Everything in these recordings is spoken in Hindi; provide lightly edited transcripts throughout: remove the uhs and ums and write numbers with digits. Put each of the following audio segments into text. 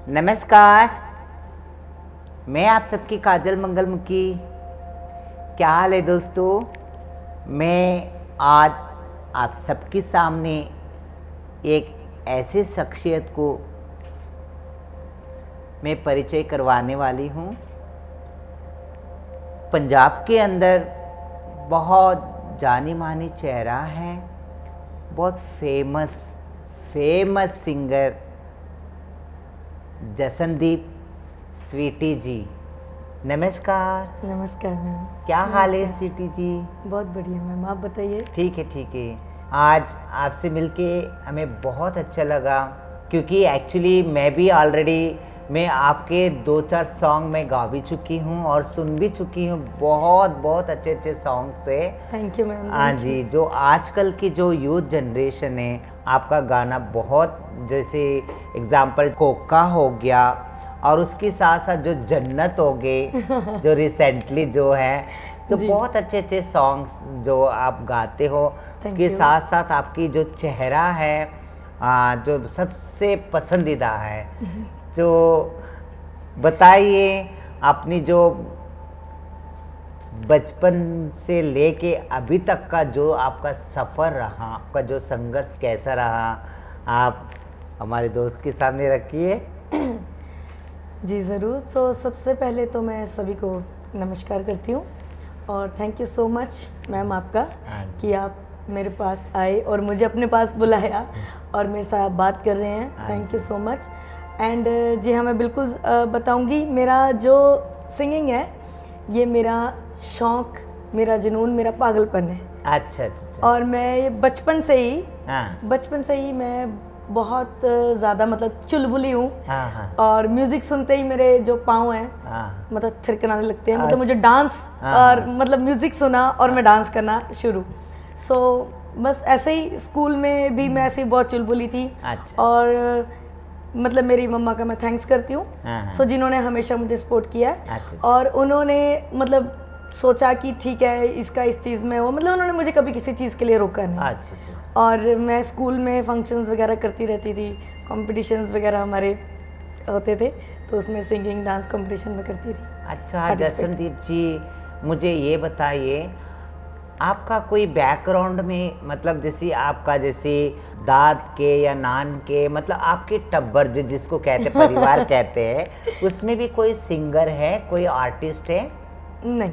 नमस्कार, मैं आप सबकी काजल मंगलमुखी। क्या हाल है दोस्तों? मैं आज आप सबके सामने एक ऐसे शख्सियत को मैं परिचय करवाने वाली हूँ। पंजाब के अंदर बहुत जानी मानी चेहरा है, बहुत फेमस सिंगर जशनदीप स्वीटी जी। नमस्कार। नमस्कार मैम। क्या हाल है स्वीटी जी? बहुत बढ़िया मैम, आप बताइए। ठीक है। आज आपसे मिलके हमें बहुत अच्छा लगा, क्योंकि एक्चुअली मैं आपके 2-4 सॉन्ग में गा भी चुकी हूँ और सुन भी चुकी हूँ। बहुत अच्छे सॉन्ग्स है। Thank you ma'am. हाँ जी, जो आजकल की जो यूथ जनरेशन है, आपका गाना बहुत, जैसे एग्जाम्पल कोका हो गया और उसके साथ साथ जो जन्नत हो गए जो रिसेंटली जो है, जो बहुत अच्छे सॉन्ग्स जो आप गाते हो, उसके साथ साथ आपकी जो चेहरा है जो सबसे पसंदीदा है। जो बताइए अपनी जो बचपन से लेके अभी तक का जो आपका सफ़र रहा, आपका जो संघर्ष कैसा रहा, आप हमारे दोस्त के सामने रखिए। जी ज़रूर। सबसे पहले तो मैं सभी को नमस्कार करती हूँ और thank you so much ma'am आपका कि आप मेरे पास आए और मुझे अपने पास बुलाया और मेरे साथ बात कर रहे हैं। Thank you so much. And जी हाँ, मैं बिल्कुल बताऊँगी, मेरा जो सिंगिंग है ये मेरा शौक़, मेरा जुनून, मेरा पागलपन है। अच्छा। और मैं ये बचपन से ही मैं बहुत ज़्यादा मतलब चुलबुली हूँ। और म्यूज़िक सुनते ही मेरे जो पाँव हैं मतलब थिरकनाने लगते हैं। मतलब मुझे डांस और मतलब म्यूज़िक सुना और मैं डांस करना शुरू। बस ऐसे ही स्कूल में भी मैं ऐसे ही बहुत चुलबुली थी। और मतलब मेरी मम्मा का मैं थैंक्स करती हूँ जिन्होंने हमेशा मुझे सपोर्ट किया है। और उन्होंने मतलब सोचा कि ठीक है इसका इस चीज़ में हो, मतलब उन्होंने मुझे कभी किसी चीज़ के लिए रोका नहीं। और मैं स्कूल में फंक्शंस वगैरह करती रहती थी, कॉम्पिटिशन्स वगैरह हमारे होते थे, तो उसमें सिंगिंग डांस कंपटीशन में करती थी। अच्छा जशनदीप जी, मुझे ये बताइए, आपका कोई बैकग्राउंड में, मतलब जैसे दाद के या नान के, मतलब आपके टब्बर जिसको कहते परिवार कहते हैं, उसमें भी कोई सिंगर है, कोई आर्टिस्ट है? नहीं,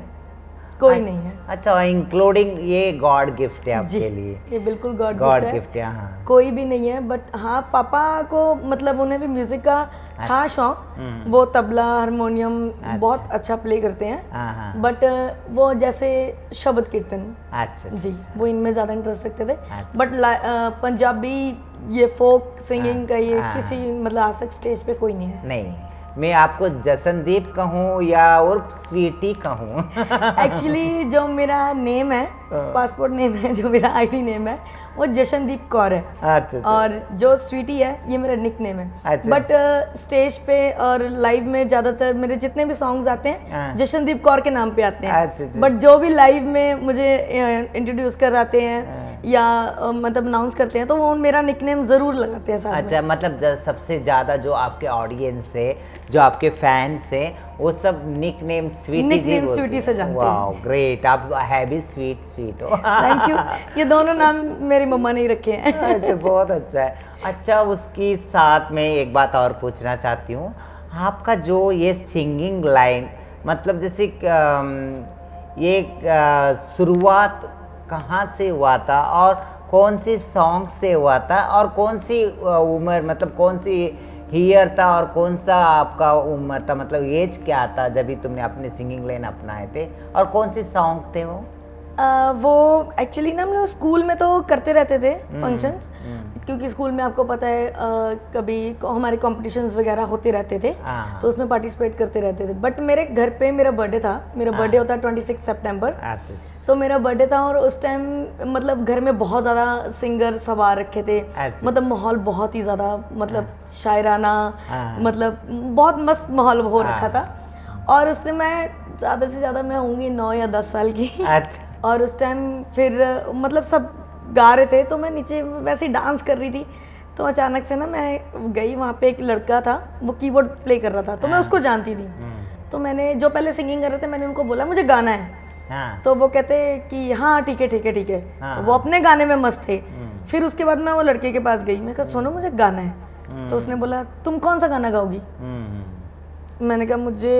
कोई नहीं है। अच्छा, इंक्लूडिंग ये गॉड गिफ्ट है आपके लिए? ये बिल्कुल गॉड गिफ्ट है। हाँ। कोई भी नहीं है, बट हाँ पापा को मतलब उन्हें भी म्यूजिक का था शौक। वो तबला हारमोनियम बहुत अच्छा प्ले करते हैं। बट वो जैसे शब्द कीर्तन जी, वो इनमें ज़्यादा इंटरेस्ट रखते थे। बट पंजाबी ये फोक सिंगिंग का ये किसी मतलब आज तक स्टेज पे कोई नहीं है। नहीं, मैं आपको जशनदीप कहूँ या और स्वीटी कहूँ? एक्चुअली जो मेरा नेम है, पासपोर्ट नेम है, जो मेरा आईडी नेम है, वो जशनदीप कौर है। अच्छा। और जो स्वीटी है ये मेरा निक नेम है। बट स्टेज पे और लाइव में ज़्यादातर मेरे जितने भी सॉन्ग्स आते हैं जशनदीप कौर के नाम पे आते हैं। बट जो भी लाइव में मुझे इंट्रोड्यूस कराते हैं या मतलब अनाउंस करते हैं तो वो मेरा निक नेम ज़रूर लगाते हैं साथ में। अच्छा, मतलब सबसे ज़्यादा जो आपके ऑडियंस है, जो आपके फैंस हैं, वो सब निक नेम स्वीटी जी बोलते हैं। स्वीटी से जानते हैं। वाओ ग्रेट, आप है भी स्वीट हो। Thank you. ये दोनों नाम मेरी मम्मा ने ही रखे हैं। अच्छा, बहुत अच्छा है। अच्छा, उसके साथ में एक बात और पूछना चाहती हूँ, आपका जो ये सिंगिंग लाइन, मतलब जैसे ये शुरुआत कहाँ से हुआ था और कौन सी सॉन्ग से हुआ था और कौन सी उम्र, मतलब कौन सी ईयर था और कौन सा आपका उम्र था, मतलब एज क्या था जब भी तुमने अपने सिंगिंग लाइन अपनाए थे, और कौन से सॉन्ग थे वो? वो एक्चुअली ना हम लोग स्कूल में तो करते रहते थे फंक्शंस, क्योंकि स्कूल में आपको पता है कभी हमारे कॉम्पिटिशन्स वगैरह होते रहते थे, तो उसमें पार्टिसिपेट करते रहते थे। बट मेरे घर पे मेरा बर्थडे था, मेरा बर्थडे होता है 26 सितंबर। तो मेरा बर्थडे था और उस टाइम मतलब घर में बहुत ज़्यादा सिंगर सवार रखे थे। मतलब माहौल बहुत ही ज़्यादा मतलब शायराना, मतलब बहुत मस्त माहौल हो रखा था। और उस टाइम मैं ज़्यादा से ज़्यादा मैं होंगी 9 या 10 साल की। और उस टाइम फिर मतलब सब गा रहे थे तो मैं नीचे वैसे ही डांस कर रही थी, तो अचानक से ना मैं गई, वहाँ पे एक लड़का था, वो कीबोर्ड प्ले कर रहा था, तो मैं उसको जानती थी। तो मैंने, जो पहले सिंगिंग कर रहे थे, मैंने उनको बोला मुझे गाना है। तो वो कहते कि हाँ ठीक है ठीक है ठीक है। तो वो अपने गाने में मस्त थे। फिर उसके बाद मैं वो लड़के के पास गई, मैं कहा सुनो मुझे गाना है। तो उसने बोला तुम कौन सा गाना गाओगी? मैंने कहा मुझे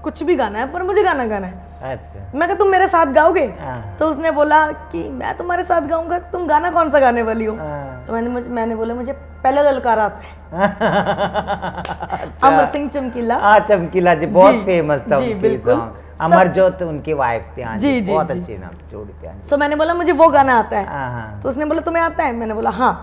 कुछ भी गाना है, पर मुझे गाना गाना है। अच्छा। मैं कहा तुम मेरे साथ गाओगे? तो उसने बोला कि मैं तुम्हारे साथ गाऊंगा, तुम गाना कौन सा गाने वाली हो? तो मैंने बोला मुझे पहला ललकारा आता है। अच्छा। अमर सिंह चमकीला। हाँ चमकीला जी बहुत फेमस था जी, उनकी सॉन्ग। अमरजोत उनकी वाइफ थी। हाँ जी, बहुत अच्छी नाम जोड़ी थी। तो मैंने बोला मुझे वो गाना आता है। तो उसने बोला तुम्हें आता है? मैंने बोला हाँ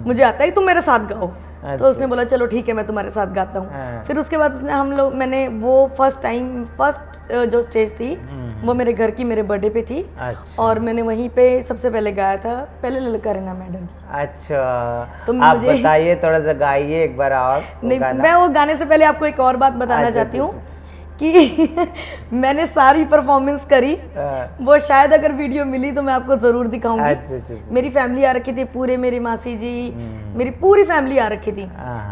मुझे आता है, तुम मेरे साथ गाओ। तो उसने बोला चलो ठीक है मैं तुम्हारे साथ गाता हूँ। फिर उसके बाद उसने मैंने वो फर्स्ट जो स्टेज थी वो मेरे घर की, मेरे बर्थडे पे थी। अच्छा। और मैंने वहीं पे सबसे पहले गाया था पहले ललकारा मैडम। अच्छा। तो आप बताइए, थोड़ा सा गाइए एक बार और। नहीं, मैं वो गाने से पहले आपको एक और बात बताना चाहती हूँ कि मैंने सारी परफॉर्मेंस करी। वो शायद अगर वीडियो मिली तो मैं आपको जरूर दिखाऊंगी। मेरी फैमिली आ रखी थी पूरे, मेरी मासी जी, मेरी पूरी फैमिली आ रखी थी।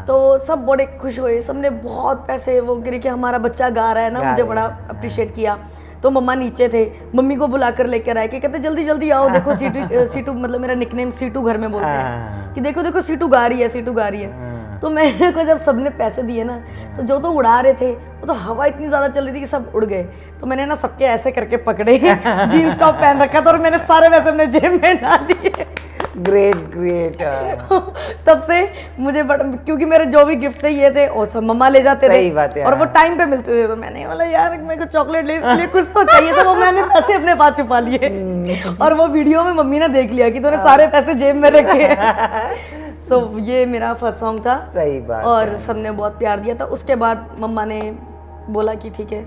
तो सब बड़े खुश हुए, सबने बहुत पैसे वो गिरे कि हमारा बच्चा गा रहा है ना, मुझे बड़ा अप्रिशिएट किया। तो मम्मा नीचे थे, मम्मी को बुलाकर लेकर आए कि कहते जल्दी जल्दी आओ, देखो सीटू मतलब मेरा निकनेम सीटू घर में बोलते हैं कि देखो देखो सीटू गा रही है, सीटू गा रही है। तो मेरे को जब सबने पैसे दिए ना, तो जो तो उड़ा रहे थे वो तो हवा इतनी ज्यादा चल रही थी कि सब उड़ गए। तो मैंने ना सबके ऐसे करके पकड़े, जीन्स टॉप पहन रखा था और मैंने सारे पैसे अपने जेब में डाल दिए। Great great. तब से मुझे क्योंकि मेरे जो भी गिफ्ट थे ये थे और सब मम्मा ले जाते थे। बात है। और वो टाइम पे मिलते थे। तो मैंने बोला यार मेरे को चॉकलेट ले, इसके लिए कुछ तो चाहिए था। वो मैंने पैसे अपने पास छुपा लिए और वो वीडियो में मम्मी ने देख लिया कि तूने सारे पैसे जेब में रखे। सो ये मेरा फर्स्ट सॉन्ग था। सही बात। और सबने बहुत प्यार दिया था। उसके बाद मम्मा ने बोला कि ठीक है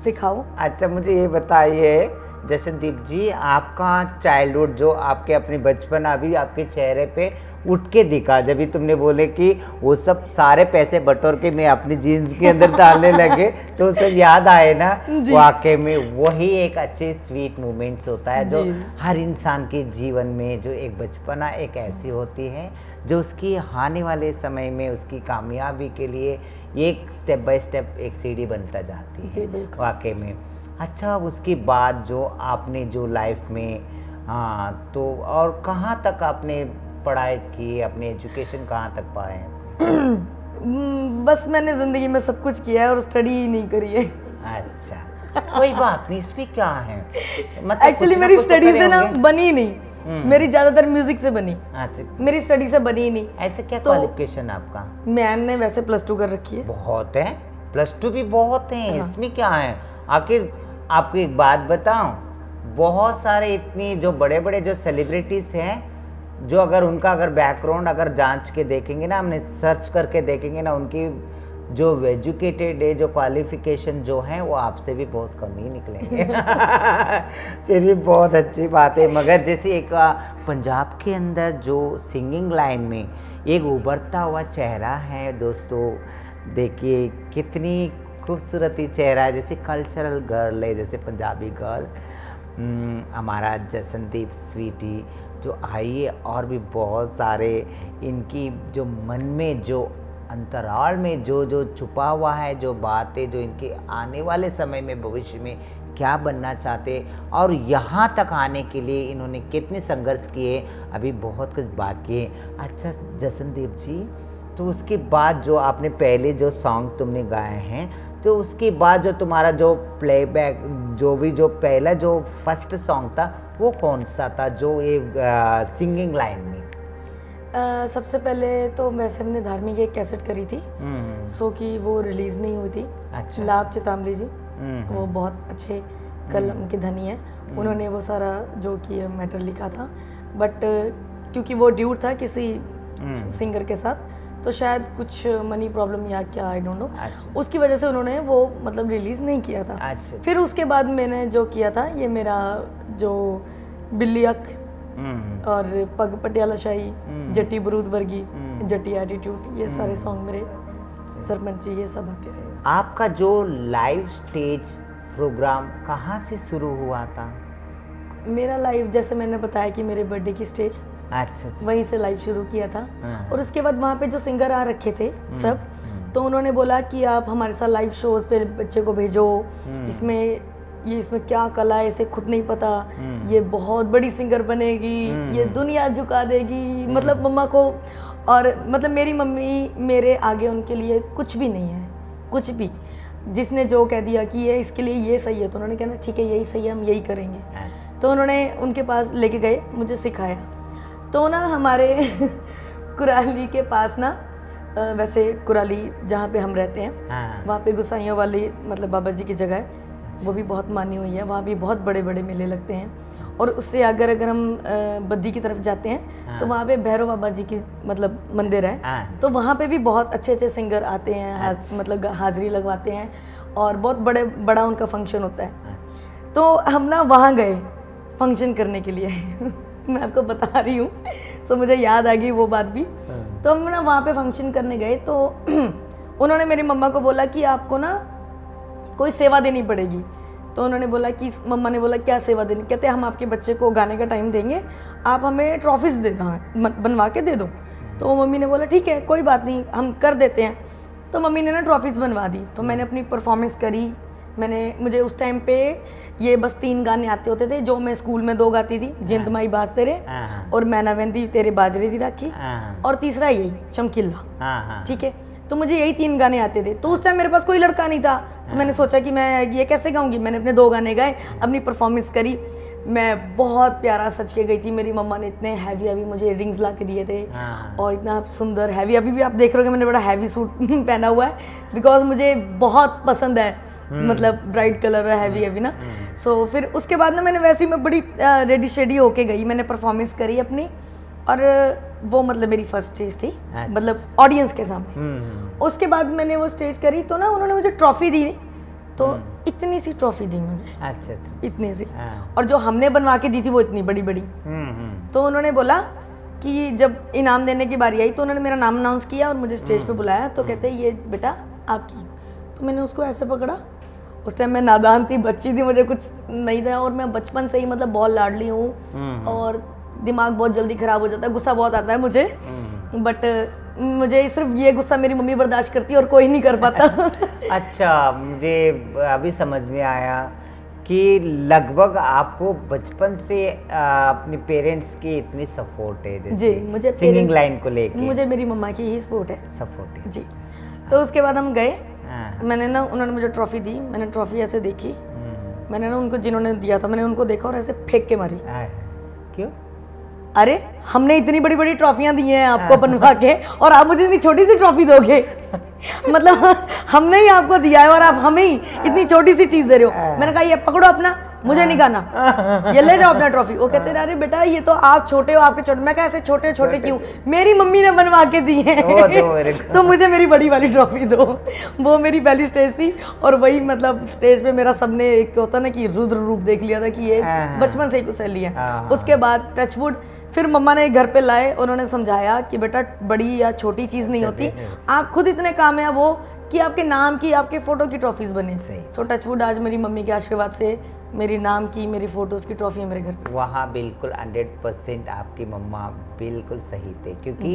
सिखाओ। अच्छा मुझे ये बताइए जशनदीप जी, आपका चाइल्डहुड जो आपके अपने बचपन अभी आपके चेहरे पे उठ के दिखा, जब भी तुमने बोले कि वो सब सारे पैसे बटोर के मैं अपनी जीन्स के अंदर डालने लगे तो सब याद आए ना। वाकई में वही एक अच्छे स्वीट मोमेंट्स होता है जो हर इंसान के जीवन में, जो एक बचपना एक ऐसी होती है जो उसकी आने वाले समय में उसकी कामयाबी के लिए एक स्टेप बाय स्टेप एक सीढ़ी बनता जाती है वाकई में। अच्छा उसके बाद जो आपने जो लाइफ में, हाँ तो और कहाँ तक आपने पढ़ाई की, अपने एजुकेशन कहाँ तक पाए? बस मैंने ज़िंदगी में सब कुछ किया है और स्टडी ही नहीं करी है। अच्छा कोई बात नहीं, इसमें क्या है, मतलब एक्चुअली मेरी स्टडी से ना बनी नहीं, मेरी ज़्यादातर म्यूजिक से बनी। अच्छा मेरी स्टडी से बनी ही नहीं। ऐसे क्या क्वालिफिकेशन आपका? मैंने वैसे +2 कर रखी है। बहुत है, +2 भी बहुत है। हाँ। इसमें क्या है, आखिर आपको एक बात बताऊं, बहुत सारे इतनी जो बड़े बड़े जो सेलिब्रिटीज हैं, जो अगर उनका अगर बैकग्राउंड अगर जांच के देखेंगे ना, हमने सर्च करके देखेंगे ना, उनकी जो एजुकेटेड है, जो क्वालिफिकेशन जो है वो आपसे भी बहुत कम ही निकलेंगे। फिर भी बहुत अच्छी बात है। मगर जैसे एक पंजाब के अंदर जो सिंगिंग लाइन में एक उभरता हुआ चेहरा है दोस्तों, देखिए कितनी खूबसूरती चेहरा है, जैसे कल्चरल गर्ल है, जैसे पंजाबी गर्ल हमारा जशनदीप स्वीटी जो आई है। और भी बहुत सारे इनकी जो मन में जो अंतराल में जो जो छुपा हुआ है, जो बातें, जो इनके आने वाले समय में भविष्य में क्या बनना चाहते और यहाँ तक आने के लिए इन्होंने कितने संघर्ष किए, अभी बहुत कुछ बाकी है। अच्छा जशनदीप जी, तो उसके बाद जो आपने पहले जो सॉन्ग तुमने गाए हैं, तो उसके बाद जो तुम्हारा जो प्लेबैक जो भी जो पहला जो फर्स्ट सॉन्ग था वो कौन सा था जो ये सिंगिंग लाइन में? सबसे पहले तो वैसे हमने धार्मिक एक कैसेट करी थी, सो कि वो रिलीज़ नहीं हुई थी। अच्छा, लाभ चितामली जी वो बहुत अच्छे कलम के धनी है, उन्होंने वो सारा जो कि मैटर लिखा था। बट क्योंकि वो ड्यूट था किसी सिंगर के साथ, तो शायद कुछ मनी प्रॉब्लम या क्या आई डोंट नो, उसकी वजह से उन्होंने वो मतलब रिलीज़ नहीं किया था। अच्छा। फिर उसके बाद मैंने जो किया था, ये मेरा जो बिल्ली अख और पग पटियाला शाही, जट्टी बरूद वर्गी, जट्टी एटीट्यूड, ये सारे सॉन्ग मेरे सरपंच जी ये सब आते थे। आपका जो लाइव स्टेज प्रोग्राम कहाँ से शुरू हुआ था? मेरा लाइव, जैसे मैंने बताया कि मेरे बर्थडे की स्टेज अच्छा। वहीं से लाइव शुरू किया था। और उसके बाद वहाँ पे जो सिंगर आ रखे थे सब, तो उन्होंने बोला कि आप हमारे साथ लाइव शोज पे बच्चे को भेजो, इसमें क्या कला है इसे खुद नहीं पता, ये बहुत बड़ी सिंगर बनेगी, ये दुनिया झुका देगी। मतलब मम्मा को, और मतलब मेरी मम्मी मेरे आगे उनके लिए कुछ भी नहीं है, कुछ भी। जिसने जो कह दिया कि ये इसके लिए ये सही है, तो उन्होंने कहना ठीक है यही सही है, हम यही करेंगे। तो उन्होंने उनके पास लेके गए, मुझे सिखाया। तो ना हमारे कुराली के पास ना, वैसे कुराली जहाँ पे हम रहते हैं वहाँ पे गुसाइयों वाली मतलब बाबा जी की जगह है, वो भी बहुत मानी हुई है। वहाँ भी बहुत बड़े बड़े मेले लगते हैं। और उससे अगर हम बद्दी की तरफ जाते हैं तो वहाँ पे भैरव बाबा जी की मतलब मंदिर है, तो वहाँ पे भी बहुत अच्छे अच्छे सिंगर आते हैं, मतलब हाजिरी लगवाते हैं, और बहुत बड़ा उनका फंक्शन होता है। तो हम ना वहाँ गए फंक्शन करने के लिए मैं आपको बता रही हूँ, तो मुझे याद आ गई वो बात भी। तो हम ना वहाँ पे फंक्शन करने गए, तो उन्होंने मेरी मम्मा को बोला कि आपको ना कोई सेवा देनी पड़ेगी। तो उन्होंने बोला कि, मम्मा ने बोला क्या सेवा देनी? कहते हम आपके बच्चे को गाने का टाइम देंगे, आप हमें ट्रॉफीज़ दे दो, बनवा के दे दो। तो मम्मी ने बोला ठीक है कोई बात नहीं, हम कर देते हैं। तो मम्मी ने ना ट्रॉफीज़ बनवा दी। तो मैंने अपनी परफॉर्मेंस करी। मुझे उस टाइम पे ये बस 3 गाने आते होते थे जो मैं स्कूल में 2 गाती थी, जिंद माई बाज तेरे, और मैना वेंदी तेरे बाजरे दी राखी, और तीसरा यही चमकीला। ठीक है, तो मुझे यही 3 गाने आते थे। तो उस टाइम मेरे पास कोई लड़का नहीं था, तो मैंने सोचा कि मैं ये कैसे गाऊंगी। मैंने अपने 2 गाने गाए, अपनी परफॉर्मेंस करी। मैं बहुत प्यारा सज के गई थी। मेरी मम्मा ने इतने हैवी मुझे रिंग्स ला के दिए थे, और इतना सुंदर हैवी, अभी भी आप देख रहे हो कि मैंने बड़ा हैवी सूट पहना हुआ है, बिकॉज मुझे बहुत पसंद है, मतलब ब्राइट कलर है, हैवी ना। सो फिर उसके बाद ना मैंने वैसे ही मैं बड़ी रेडी शेडी होके गई, मैंने परफॉर्मेंस करी अपनी, और वो मतलब मेरी फर्स्ट स्टेज थी, मतलब ऑडियंस के सामने। उसके बाद मैंने वो स्टेज करी, तो ना उन्होंने मुझे ट्रॉफी दी, तो इतनी सी ट्रॉफी दी मुझे। अच्छा। इतनी सी। और जो हमने बनवा के दी थी वो इतनी बड़ी बड़ी। तो उन्होंने बोला कि जब इनाम देने की बारी आई, तो उन्होंने मेरा नाम अनाउंस किया और मुझे स्टेज पे बुलाया। तो कहते ये बेटा आपकी। तो मैंने उसको ऐसे पकड़ा। उस टाइम मैं नादान थी, बच्ची थी, मुझे कुछ नहीं था, और मैं बचपन से ही मतलब बहुत लाडली हूँ, और दिमाग बहुत जल्दी खराब हो जाता है, गुस्सा बहुत आता है मुझे। बट मुझे सिर्फ ये गुस्सा मेरी मम्मी बर्दाश्त करती है और कोई नहीं कर पाता। अच्छा, मुझे अभी समझ में आया कि लगभग आपको बचपन से अपने पेरेंट्स की इतनी सपोर्ट है। जैसे जी, मुझे सिंगिंग लाइन को लेके मुझे मेरी मम्मा की ही सपोर्ट है जी। तो उसके बाद हम गए, मैंने ना, उन्होंने मुझे ट्रॉफी दी, मैंने ट्रॉफी ऐसे देखी, मैंने ना उनको, जिन्होंने दिया था, मैंने उनको देखा और ऐसे फेंक के मारी। क्यों? अरे हमने इतनी बड़ी बड़ी ट्रॉफियां दी हैं आपको बनवा के, और आप मुझे इतनी छोटी सी ट्रॉफी दोगे? मतलब हमने ही आपको दिया है और आप हमें ही इतनी छोटी सी चीज दे रहे हो। मैंने कहा ये पकड़ो अपना, मुझे नहीं गाना, ये ले जाओ अपना ट्रॉफी। वो कहते अरे बेटा ये तो आप छोटे हो, आपके छोटे। मैं कहा ऐसे छोटे छोटे क्यों, मेरी मम्मी ने बनवा के दी है तो मुझे मेरी बड़ी वाली ट्रॉफी दो। वो मेरी पहली स्टेज थी, और वही मतलब स्टेज पे मेरा सबने एक होता ना कि रुद्र रूप देख लिया था कि ये बचपन से ही कुछ लिया है। उसके बाद टचवुड, फिर मम्मा ने घर पे लाए, उन्होंने समझाया कि बेटा बड़ी या छोटी चीज़ नहीं होती, आप खुद इतने कामयाब हो कि आपके नाम की, आपके फ़ोटो की ट्रॉफीज़ बने। सो टचवुड आज मेरी मम्मी के आशीर्वाद से मेरी नाम की, मेरी फ़ोटोज़ की ट्रॉफी है मेरे घर पे। वहाँ बिल्कुल 100% आपकी मम्मा बिल्कुल सही थे, क्योंकि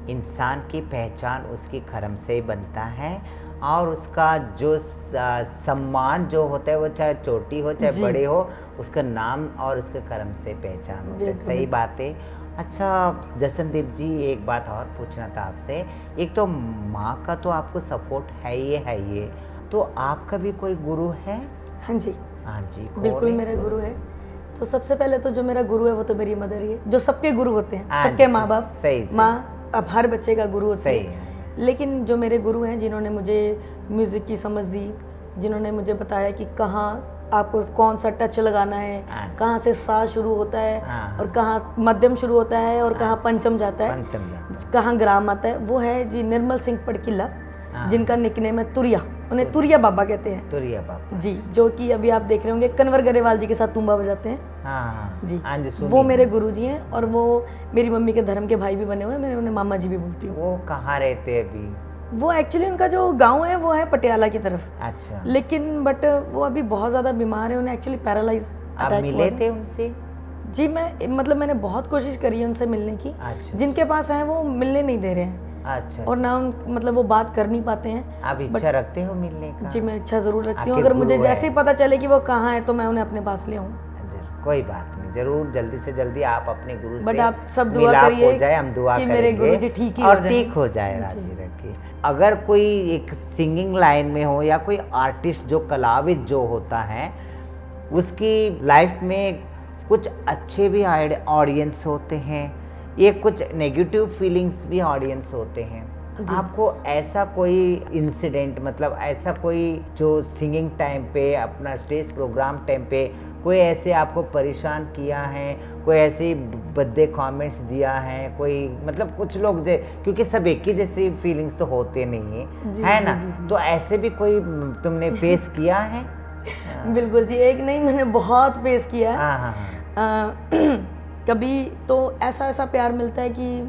इंसान की पहचान उसकी कर्म से ही बनता है, और उसका जो सम्मान जो होता है वो चाहे छोटी हो चाहे बड़े हो, उसका नाम और उसके कर्म से पहचान होता है। सही बात है। अच्छा जसनदीप जी, एक बात और पूछना था आपसे। एक तो माँ का तो आपको सपोर्ट है ये, तो आपका भी कोई गुरु है? हाँ जी, हाँ जी, बिल्कुल मेरा गुरु है। तो सबसे पहले तो जो मेरा गुरु है वो तो मेरी मदर ही है, जो सबके गुरु होते हैं, सबके माँ बाप। माँ अब हर बच्चे का गुरु होती है, लेकिन जो मेरे गुरु हैं जिन्होंने मुझे म्यूज़िक की समझ दी, जिन्होंने मुझे बताया कि कहाँ आपको कौन सा टच लगाना है, कहाँ से सा शुरू होता है, और कहाँ मध्यम शुरू होता है, और कहाँ पंचम जाता है, कहाँ ग्राम आता है, वो है जी निर्मल सिंह पड़किला, जिनका निकनेम है तुरिया। उन्हें तुरिया बाबा कहते हैं। तुरिया बाबा जी, जो कि अभी आप देख रहे होंगे कन्वर गरेवाल जी के साथ तुम्बा बजाते हैं। जी, वो मेरे गुरुजी हैं, और वो मेरी मम्मी के धर्म के भाई भी बने हुए हैं। मैं उन्हें मामा जी भी बोलती हूँ। वो कहाँ रहते हैं अभी? वो एक्चुअली उनका जो गांव है वो है पटियाला की तरफ। अच्छा। लेकिन बट वो अभी बहुत ज़्यादा बीमार है, उन्हें एक्चुअली पैरालाइज आप मिले थे उनसे? जी मैं मतलब मैंने बहुत कोशिश करी है उनसे मिलने की। अच्छा, जिनके पास है वो मिलने नहीं दे रहे हैं। अच्छा, और ना उन मतलब वो बात कर नहीं पाते हैं। आप इच्छा रखते हो मिलने का? जी मैं इच्छा ज़रूर रखती हूँ। अगर मुझे जैसे ही पता चले कि वो कहाँ है तो मैं उन्हें अपने पास ले आऊँ। कोई बात नहीं, जरूर जल्दी से जल्दी आप अपने गुरु से आप सब दुआ करिए हो जाए, हम दुआ कि करेंगे मेरे गुरुजी ठीक ही और ठीक हो जाए। राजी रखिए। अगर कोई एक सिंगिंग लाइन में हो या कोई आर्टिस्ट जो कलाविद जो होता है उसकी लाइफ में कुछ अच्छे भी ऑडियंस होते हैं, ये कुछ नेगेटिव फीलिंग्स भी ऑडियंस होते हैं। आपको ऐसा कोई इंसिडेंट मतलब ऐसा कोई जो सिंगिंग टाइम पे अपना स्टेज प्रोग्राम टाइम पे कोई ऐसे आपको परेशान किया है, कोई ऐसे भद्दे कमेंट्स दिया है, कोई मतलब कुछ लोग क्योंकि सब एक ही जैसी फीलिंग्स तो होते नहीं है ना, तो ऐसे भी कोई तुमने फेस किया है? बिल्कुल जी, एक नहीं मैंने बहुत फेस किया है। कभी तो ऐसा प्यार मिलता है कि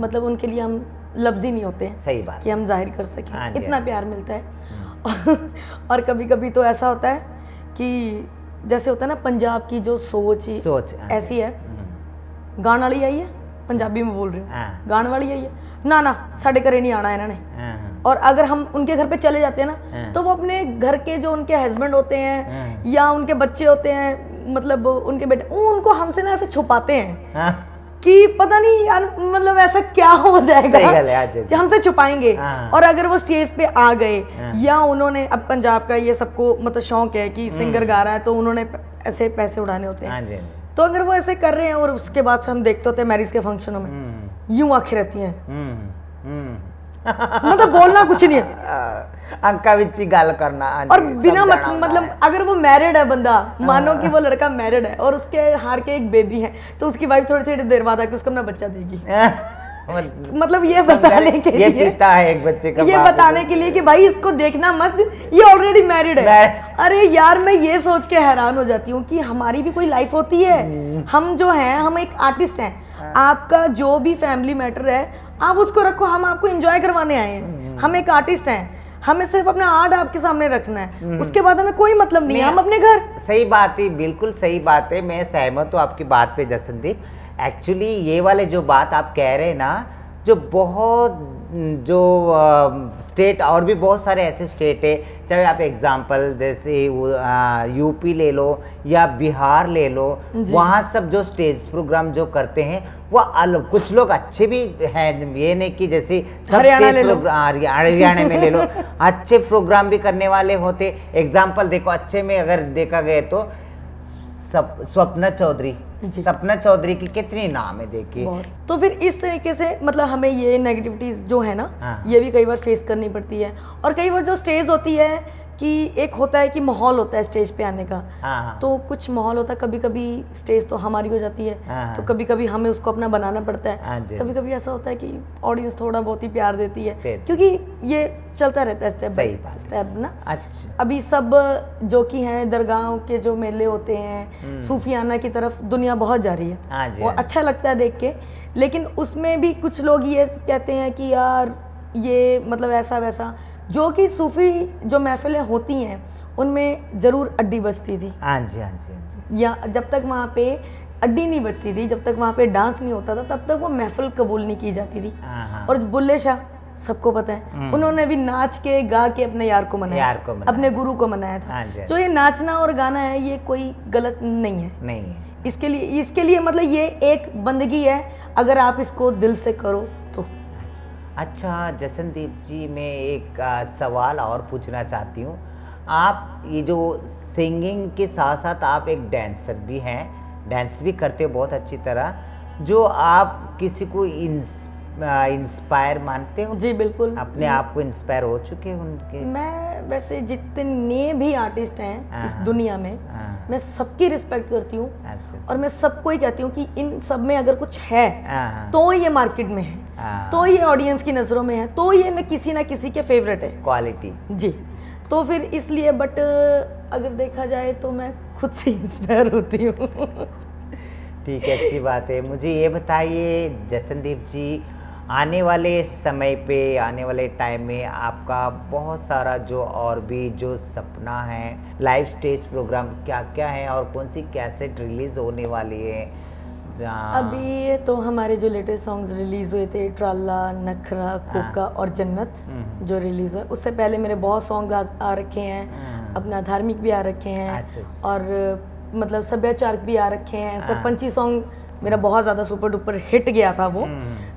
मतलब उनके लिए हम लफ्ज़ ही नहीं होते हैं, सही बात, कि हम जाहिर कर सकें, इतना प्यार मिलता है। और कभी कभी तो ऐसा होता है कि जैसे होता है ना पंजाब की जो सोच ऐसी है, गाने वाली आई है, पंजाबी में बोल रही हूँ, गाने वाली आई है ना साढ़े घरे नहीं आना इन्होंने। और अगर हम उनके घर पे चले जाते हैं ना तो वो अपने घर के जो उनके हस्बैंड होते हैं या उनके बच्चे होते हैं, मतलब उनके बेटे, उनको हमसे ना ऐसे छुपाते हैं कि पता नहीं यार मतलब ऐसा क्या हो जाएगा कि हमसे छुपाएंगे। और अगर वो स्टेज पे आ गए या उन्होंने, अब पंजाब का ये सबको मतलब शौक है कि सिंगर गा रहा है तो उन्होंने ऐसे पैसे उड़ाने होते हैं, तो अगर वो ऐसे कर रहे हैं और उसके बाद से हम देखते होते हैं मैरिज के फंक्शनों में यूं आंखें रहती हैं, मतलब बोलना कुछ नहीं है, अंका विची गाल करना और बिना मतलब अगर वो मैरिड है बंदा, मानो कि वो लड़का मैरिड है और उसके हार के एक बेबी है, तो उसकी वाइफ थोड़ी थोड़ी देर बाद आके उसको अपना बच्चा देगी। मतलब ये बताने के लिए, ये पिता है एक बच्चे का, ये बताने के लिए कि भाई इसको देखना मत, ये ऑलरेडी मैरिड है। अरे यार मैं ये सोच के हैरान हो जाती हूँ कि हमारी भी कोई लाइफ होती है। हम जो हैं, हम एक आर्टिस्ट हैं, आपका जो भी फैमिली मैटर है आप उसको रखो, हम आपको एंजॉय करवाने आए हैं, हम एक आर्टिस्ट हैं, हमें सिर्फ अपना आर्ट आपके सामने रखना है, उसके बाद हमें कोई मतलब नहीं है, हम अपने घर। सही बात है, बिल्कुल सही बात है, मैं सहमत हूँ आपकी बात पे जसनदीप। एक्चुअली ये वाले जो बात आप कह रहे हैं ना, जो बहुत जो स्टेट और भी बहुत सारे ऐसे स्टेट है, चाहे आप एग्जांपल जैसे यूपी ले लो या बिहार ले लो, वहाँ सब जो स्टेज प्रोग्राम जो करते हैं वो अलग, कुछ लोग अच्छे भी हैं, ये नहीं कि जैसे हरियाणा में ले लो अच्छे प्रोग्राम भी करने वाले होते। एग्जाम्पल देखो, अच्छे में अगर देखा गया तो सपना चौधरी की कितनी नाम है देखिए। तो फिर इस तरीके से मतलब हमें ये नेगेटिविटीज जो है ना, ये भी कई बार फेस करनी पड़ती है। और कई बार जो स्टेज होती है कि एक होता है कि माहौल होता है स्टेज पे आने का, तो कुछ माहौल होता है, कभी कभी स्टेज तो हमारी हो जाती है, तो कभी कभी हमें उसको अपना बनाना पड़ता है। कभी कभी ऐसा होता है कि ऑडियंस थोड़ा बहुत ही प्यार देती है, क्योंकि ये चलता रहता है स्टेप बाय स्टेप ना। अच्छा। अभी सब जो कि हैं दरगाहों के जो मेले होते हैं, सूफियाना की तरफ दुनिया बहुत जा रही है, वो अच्छा लगता है देख के। लेकिन उसमें भी कुछ लोग ये कहते हैं कि यार ये मतलब ऐसा वैसा, जो कि सूफी जो महफिलें होती हैं उनमें ज़रूर अड्डी बजती थी। हाँ जी। या जब तक वहाँ पे अड्डी नहीं बजती थी, जब तक वहाँ पे डांस नहीं होता था, तब तक वो महफिल कबूल नहीं की जाती थी। और बुल्ले शाह सबको पता है, उन्होंने भी नाच के गा के अपने यार को मनाया, अपने गुरु को मनाया था। जो ये नाचना और गाना है ये कोई गलत नहीं है। इसके लिए मतलब ये एक बंदगी है, अगर आप इसको दिल से करो तो। अच्छा जसनदीप जी, मैं एक सवाल और पूछना चाहती हूँ। आप ये जो सिंगिंग के साथ साथ आप एक डांसर भी हैं, डांस भी करते हो बहुत अच्छी तरह, जो आप किसी को इंस्पायर मानते हो? जी बिल्कुल, अपने आप को इंस्पायर हो चुके हैं उनके? मैं वैसे जितने भी आर्टिस्ट हैं इस दुनिया में, मैं सबकी रिस्पेक्ट करती हूँ। और मैं सबको ही कहती हूँ कि इन सब में अगर कुछ है तो ये मार्केट में है, तो ये ऑडियंस की नज़रों में है, तो ये न किसी के फेवरेट है, क्वालिटी जी। तो फिर इसलिए बट अगर देखा जाए तो मैं खुद से इंस्पायर होती हूँ। ठीक है, अच्छी बात है। मुझे ये बताइए जसनदीप जी, आने वाले समय पे, आने वाले टाइम में आपका बहुत सारा जो और भी जो सपना है, लाइव स्टेज प्रोग्राम क्या क्या है और कौन सी कैसेट रिलीज़ होने वाली है? अभी तो हमारे जो लेटेस्ट सॉन्ग्स रिलीज़ हुए थे, ट्राला, नखरा, कोका और जन्नत जो रिलीज़ हुए, उससे पहले मेरे बहुत सॉन्ग आ रखे हैं, अपना धार्मिक भी आ रखे हैं और मतलब सभ्याचार भी आ रखे हैं। सरपंची सॉन्ग मेरा बहुत ज़्यादा सुपर डुपर हिट गया था वो,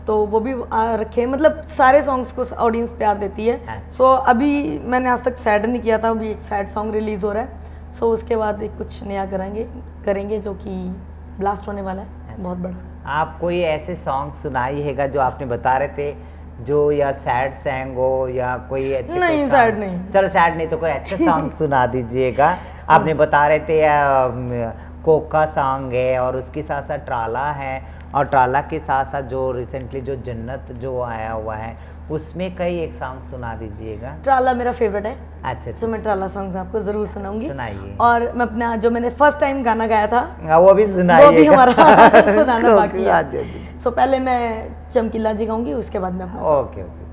तो वो भी आ रखे हैं। मतलब सारे सॉन्ग्स को ऑडियंस प्यार देती है। सो अभी मैंने आज तक सैड नहीं किया था, अभी एक सैड सॉन्ग रिलीज़ हो रहा है। सो उसके बाद एक कुछ नया करेंगे जो कि ब्लास्ट होने वाला है, बहुत बड़ा। आप कोई ऐसे सॉन्ग सुनाइएगा जो आपने बता रहे थे, जो या सैड सैंग हो या कोई अच्छे? नहीं, सैड नहीं। चलो सैड नहीं तो कोई अच्छा सॉन्ग सुना दीजिएगा। आपने बता रहे थे कोका सॉन्ग है और उसके साथ साथ ट्राला है, और ट्राला के साथ साथ जो रिसेंटली जो जन्नत जो आया हुआ है उसमें कई एक सॉन्ग सुना दीजिएगा। ट्राला मेरा फेवरेट है। अच्छा, तो मैं ट्राला सॉन्ग्स आपको जरूर सुनाऊंगी। सुनाइए। और मैं अपना जो मैंने फर्स्ट टाइम गाना गाया था वो भी सुनाइएगा। वो भी हमारा सुनाना बाकी है। सो पहले मैं चमकीला जी गाऊंगी, उसके बाद मैं अपना। Okay okay.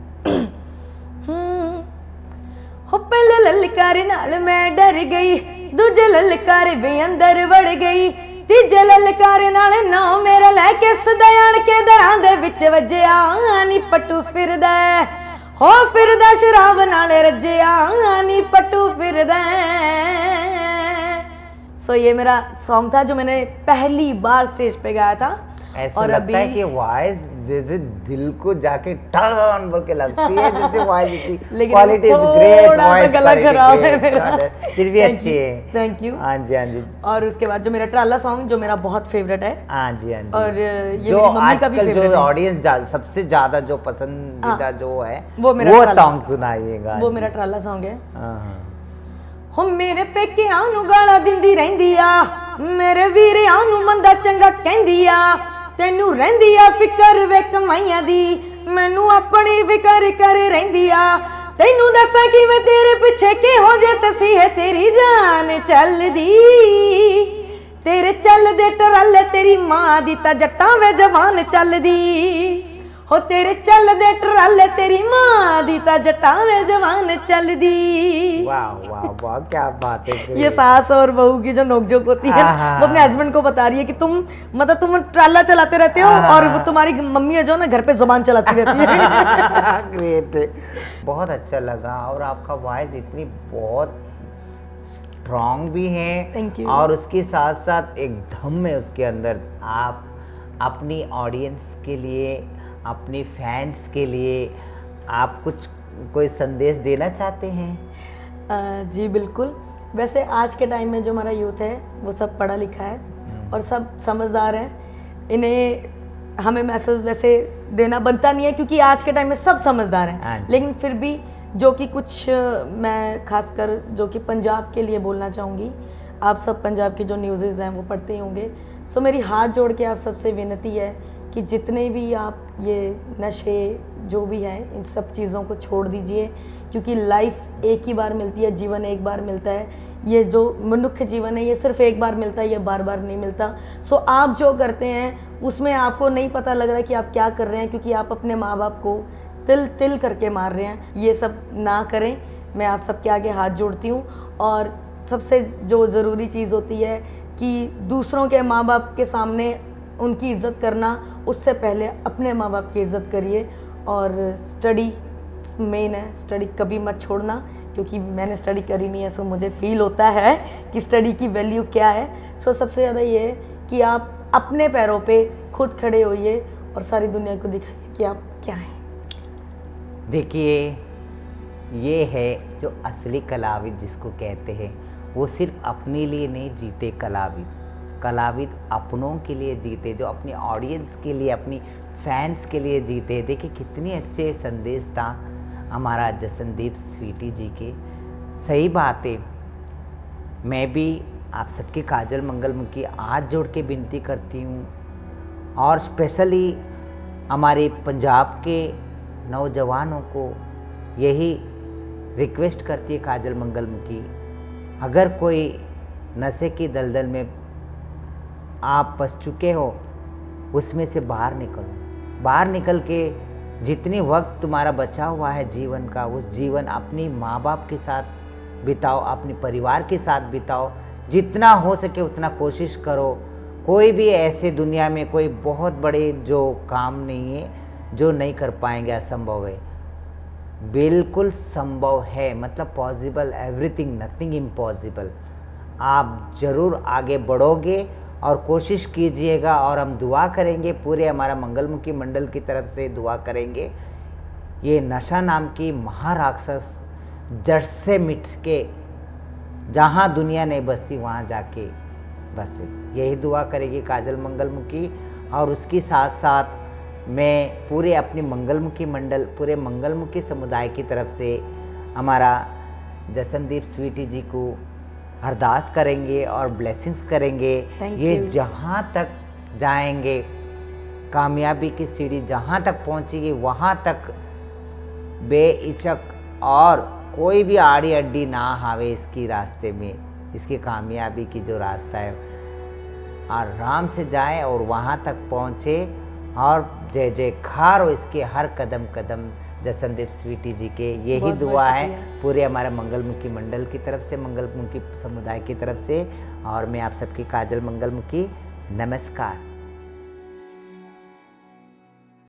हो पहले ललकार नाल मैं डर गई, दूजे ललकार भी अंदर वड़ गई, तीजे ललकार नाल ना मेरा लैके सदयान के दरां दे विच वजया, नी पट्टू फिरदा हो फिरदा शराब नाल रजया, नी पट्टू फिरदा। सो ये मेरा सॉन्ग था जो मैंने पहली बार स्टेज पे गाया था। ऐसा और लगता है कि वॉइस जैसे दिल को जाके टर्न बोल के लगती है, जैसे वॉइस की क्वालिटी इज ग्रेट, वॉइस गला खराब है मेरा, फिर भी अच्छी है। Thank you. हाँ जी, हाँ जी। और उसके बाद जो मेरा ट्राला सॉन्ग जो मेरा बहुत फेवरेट है। हाँ जी, हाँ जी। और ये जो मेरी मम्मी का भी आजकल फेवरेट जो है। ऑडियंस सबसे ज्यादा जो पसंदीदा जो है वो सॉन्ग सुनाइएगा। वो मेरा ट्राला सॉन्ग है। हो मेरे पेकिਆਂ ਨੂੰ ਗਾਲਾਂ ਦਿੰਦੀ ਰਹਿੰਦੀ ਆ, ਮੇਰੇ ਵੀਰਿਆਂ ਨੂੰ ਮੰਦਾ ਚੰਗਾ ਕਹਿੰਦੀ ਆ, ਤੈਨੂੰ ਰਹਿੰਦੀ ਆ ਫਿਕਰ ਵੇ ਕਮਾਈਆਂ ਦੀ, ਮੈਨੂੰ ਆਪਣੀ ਫਿਕਰ ਕਰ ਰਹਿੰਦੀ ਆ, ਤੈਨੂੰ ਦੱਸਾਂ ਕਿਵੇਂ ਤੇਰੇ ਪਿੱਛੇ ਕਿਹੋ ਜੇ ਤਸੀਹੇ ਤੇਰੀ ਜਾਨ ਚੱਲਦੀ, ਤੇਰੇ ਚੱਲਦੇ ਟਰਾਲੇ ਤੇਰੀ ਮਾਂ ਦੀ ਤਾਂ ਜੱਟਾਂ ਵੇ ਜਵਾਨ ਚੱਲਦੀ, हो तेरे चल दे ट्राले तेरी माँ दी ता जटा में जवान चल दी। वाह वाह वाह, क्या बात है। ये सास और बहू की जो नोकझोंक होती है, वो अपने हस्बैंड को बता रही है कि तुम ट्राला चलाते रहते हो और वो तुम्हारी मम्मी है जो ना घर पे जबान चलाती रहती है। ग्रेट, बहुत अच्छा लगा। और आपका वॉइस इतनी बहुत स्ट्रॉन्ग भी है। Thank you. और उसके साथ साथ एक धम है उसके अंदर। आप अपनी ऑडियंस के लिए, अपने फैंस के लिए आप कोई संदेश देना चाहते हैं? जी बिल्कुल। वैसे आज के टाइम में जो हमारा यूथ है वो सब पढ़ा लिखा है और सब समझदार है, इन्हें हमें मैसेज वैसे देना बनता नहीं है क्योंकि आज के टाइम में सब समझदार हैं। लेकिन फिर भी जो कि कुछ मैं खासकर जो कि पंजाब के लिए बोलना चाहूँगी, आप सब पंजाब की जो न्यूज़ हैं वो पढ़ते ही होंगे। सो मेरी हाथ जोड़ के आप सबसे विनती है कि जितने भी आप ये नशे जो भी हैं इन सब चीज़ों को छोड़ दीजिए, क्योंकि लाइफ एक ही बार मिलती है, जीवन एक बार मिलता है। ये जो मनुष्य जीवन है ये सिर्फ एक बार मिलता है, ये बार बार नहीं मिलता। सो आप जो करते हैं उसमें आपको नहीं पता लग रहा है कि आप क्या कर रहे हैं, क्योंकि आप अपने माँ बाप को तिल तिल करके मार रहे हैं। ये सब ना करें, मैं आप सबके आगे हाथ जोड़ती हूँ। और सबसे जो ज़रूरी चीज़ होती है कि दूसरों के माँ बाप के सामने उनकी इज़्ज़त करना, उससे पहले अपने माँ बाप की इज़्ज़त करिए। और स्टडी मेन है, स्टडी कभी मत छोड़ना, क्योंकि मैंने स्टडी करी नहीं है, सो मुझे फील होता है कि स्टडी की वैल्यू क्या है। सो सबसे ज़्यादा ये है कि आप अपने पैरों पे खुद खड़े होइए और सारी दुनिया को दिखाइए कि आप क्या हैं। देखिए, ये है जो असली कलाविद जिसको कहते हैं, वो सिर्फ अपने लिए नहीं जीते कलाविद अपनों के लिए जीते, जो अपनी ऑडियंस के लिए, अपनी फैंस के लिए जीते। देखिए कितनी अच्छे संदेश था हमारा जसनदीप स्वीटी जी के। सही बात है, मैं भी आप सबके काजल मंगलमुखी हाथ जोड़ के विनती करती हूँ, और स्पेशली हमारे पंजाब के नौजवानों को यही रिक्वेस्ट करती है काजल मंगलमुखी, अगर कोई नशे की दलदल में आप फंस चुके हो, उसमें से बाहर निकलो, बाहर निकल के जितनी वक्त तुम्हारा बचा हुआ है जीवन का, उस जीवन अपनी माँ बाप के साथ बिताओ, अपने परिवार के साथ बिताओ, जितना हो सके उतना कोशिश करो। कोई भी ऐसे दुनिया में कोई बहुत बड़े जो काम नहीं है जो नहीं कर पाएंगे, असंभव है, बिल्कुल संभव है, मतलब पॉसिबल, एवरीथिंग, नथिंग इम्पॉसिबल। आप ज़रूर आगे बढ़ोगे और कोशिश कीजिएगा, और हम दुआ करेंगे, पूरे हमारा मंगलमुखी मंडल की तरफ से दुआ करेंगे, ये नशा नाम की महाराक्षस जड़ से मिट के जहाँ दुनिया नहीं बसती वहाँ जाके बसे, यही दुआ करेगी काजल मंगलमुखी। और उसके साथ साथ मैं पूरे अपनी मंगलमुखी मंडल, पूरे मंगलमुखी समुदाय की तरफ से हमारा जसनदीप स्वीटी जी को अरदास करेंगे और ब्लेसिंग्स करेंगे। ये जहाँ तक जाएंगे, कामयाबी की सीढ़ी जहाँ तक पहुँचेगी वहाँ तक बेहिचक और कोई भी आड़ी अड्डी ना आवे इसकी रास्ते में, इसकी कामयाबी की जो रास्ता है आराम से जाए और वहाँ तक पहुँचे, और जय जयकार हो इसके हर कदम कदम जसनदीप स्वीटी जी के। यही दुआ है पूरे हमारे मंगलमुखी मंडल की तरफ से, मंगलमुखी समुदाय की तरफ से। और मैं आप सबकी काजल मंगलमुखी, नमस्कार।